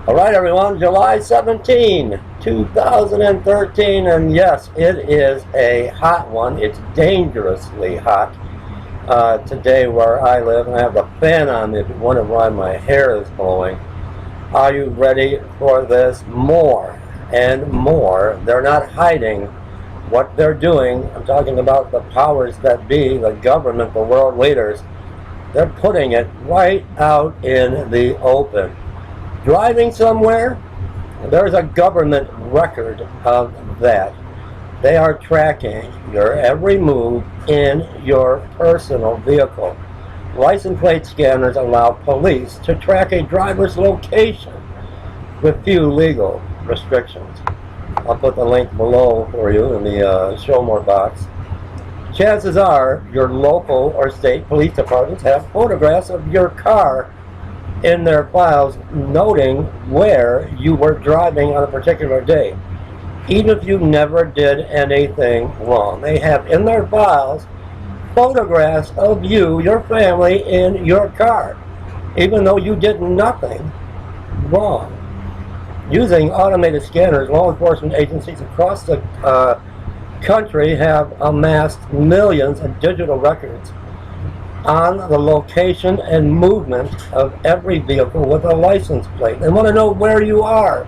All right, everyone, July 17, 2013, and yes, it is a hot one. It's dangerously hot today where I live, and I have the fan on if you wonder why my hair is blowing. Are you ready for this? More and more. They're not hiding what they're doing. I'm talking about the powers that be, the government, the world leaders. They're putting it right out in the open. Driving somewhere, there's a government record of that. They are tracking your every move in your personal vehicle. License plate scanners allow police to track a driver's location with few legal restrictions. I'll put the link below for you in the show more box. Chances are your local or state police departments have photographs of your car in their files noting where you were driving on a particular day. Even if you never did anything wrong, they have in their files photographs of you, your family, in your car, even though you did nothing wrong. Using automated scanners, law enforcement agencies across the country have amassed millions of digital records on the location and movement of every vehicle with a license plate. They want to know where you are.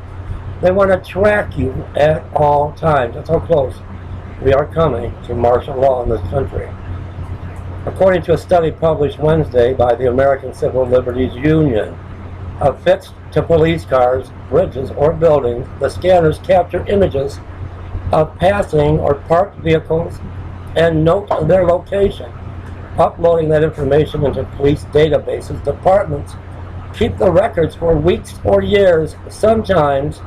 They want to track you at all times. That's how close we are coming to martial law in this country. According to a study published Wednesday by the American Civil Liberties Union, affixed to police cars, bridges, or buildings, the scanners capture images of passing or parked vehicles and note their location. Uploading that information into police databases, departments keep the records for weeks or years, sometimes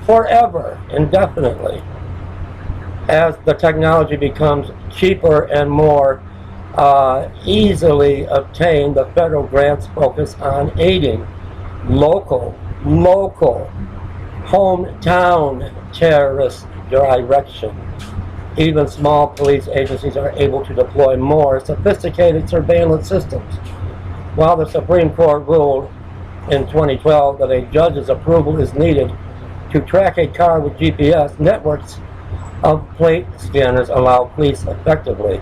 forever, indefinitely. As the technology becomes cheaper and more easily obtained, the federal grants focus on aiding local, hometown terrorist direction. Even small police agencies are able to deploy more sophisticated surveillance systems. While the Supreme Court ruled in 2012 that a judge's approval is needed to track a car with GPS, networks of plate scanners allow police effectively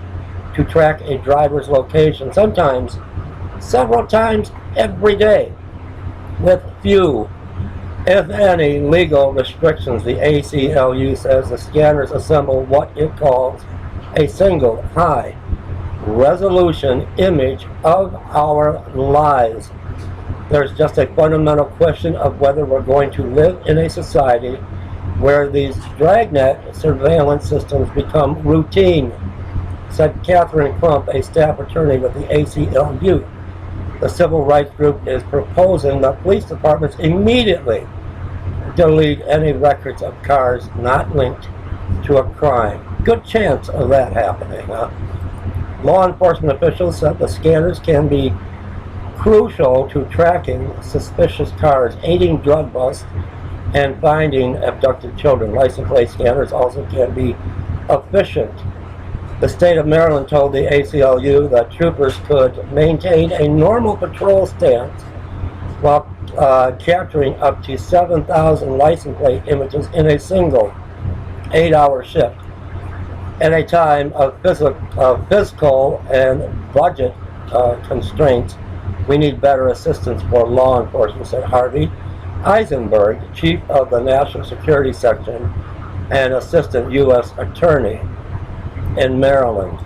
to track a driver's location, sometimes several times every day, with few, if any, legal restrictions. The ACLU says the scanners assemble what it calls a single high resolution image of our lives. There's just a fundamental question of whether we're going to live in a society where these dragnet surveillance systems become routine, said Catherine Crump, a staff attorney with the ACLU. The civil rights group is proposing that police departments immediately delete any records of cars not linked to a crime. Good chance of that happening. Law enforcement officials said the scanners can be crucial to tracking suspicious cars, aiding drug busts, and finding abducted children. License plate scanners also can be efficient. The state of Maryland told the ACLU that troopers could maintain a normal patrol stance while capturing up to 7,000 license plate images in a single 8-hour shift. At a time of fiscal and budget constraints, we need better assistance for law enforcement, said Harvey Eisenberg, chief of the National Security Section and assistant U.S. attorney in Maryland.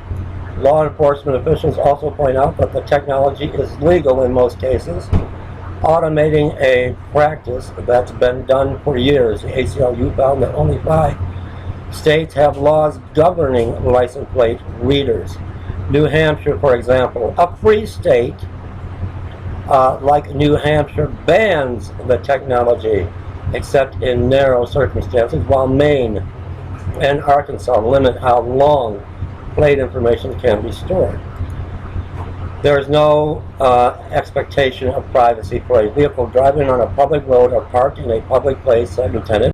Law enforcement officials also point out that the technology is legal in most cases, automating a practice that's been done for years. The ACLU found that only 5 states have laws governing license plate readers. New Hampshire, for example, a free state like New Hampshire, bans the technology except in narrow circumstances, while Maine and Arkansas limit how long plate information can be stored. There is no expectation of privacy for a vehicle driving on a public road or parked in a public place, said Lieutenant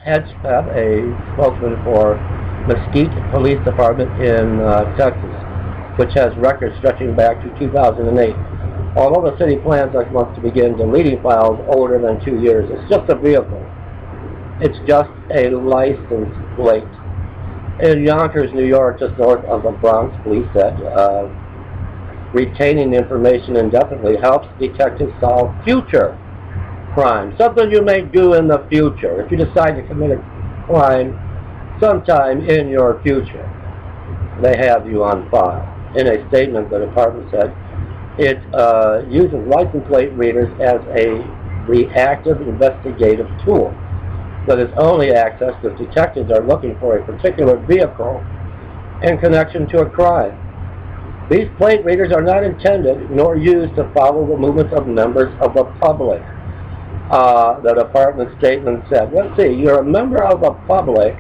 Hedgepeth, a spokesman for Mesquite Police Department in Texas, which has records stretching back to 2008. Although the city plans next month to begin deleting files older than 2 years, it's just a vehicle. It's just a license plate. In Yonkers, New York, just north of the Bronx, police said retaining information indefinitely helps detectives solve future crimes. Something you may do in the future. If you decide to commit a crime sometime in your future, they have you on file. In a statement, the department said it uses license plate readers as a reactive investigative tool that is only accessed if detectives are looking for a particular vehicle in connection to a crime. These plate readers are not intended nor used to follow the movements of members of the public. The department statement said, let's see, you're a member of the public,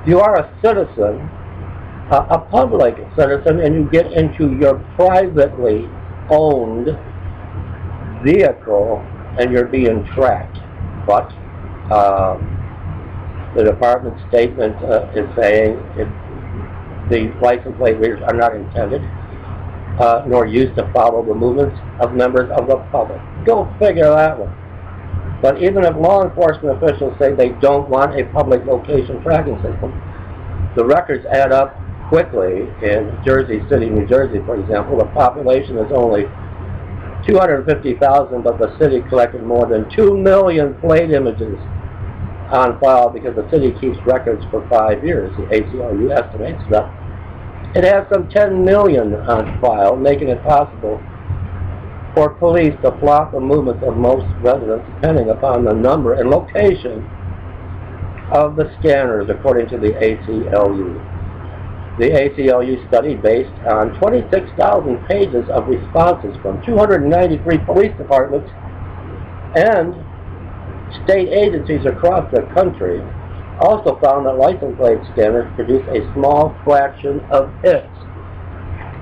you are a citizen, a public citizen, and you get into your privately owned vehicle and you're being tracked. But the department statement is saying the license plate readers are not intended nor used to follow the movements of members of the public. Go figure that one. But even if law enforcement officials say they don't want a public location tracking system, the records add up quickly. In Jersey City, New Jersey, for example, the population is only 250,000, but the city collected more than 2 million plate images on file because the city keeps records for 5 years. The ACLU estimates that it has some 10 million on file, making it possible for police to plot the movements of most residents depending upon the number and location of the scanners, according to the ACLU. The ACLU study, based on 26,000 pages of responses from 293 police departments and state agencies across the country, also found that license plate scanners produce a small fraction of hits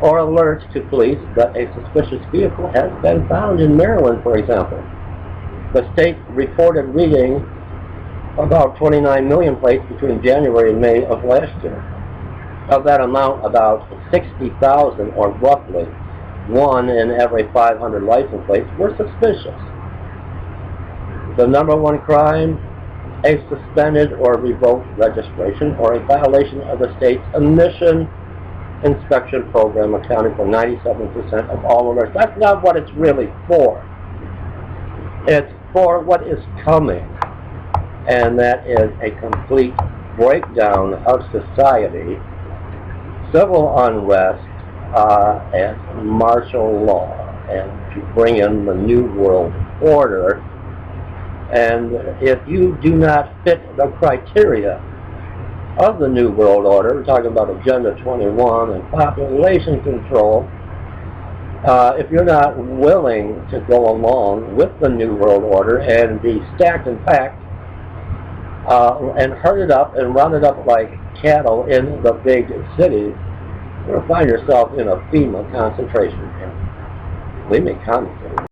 or alerts to police that a suspicious vehicle has been found in Maryland, for example. The state reported reading about 29 million plates between January and May of last year. Of that amount, about 60,000, or roughly 1 in every 500 license plates, were suspicious. The number one crime, a suspended or revoked registration or a violation of the state's emission inspection program, accounting for 97% of all alerts. That's not what it's really for. It's for what is coming, and that is a complete breakdown of society, civil unrest, and martial law, and to bring in the New World Order. And if you do not fit the criteria of the New World Order, we're talking about Agenda 21 and population control, if you're not willing to go along with the New World Order and be stacked and packed and herded up and rounded up like cattle in the big cities, you're going to find yourself in a FEMA concentration camp. We may comment.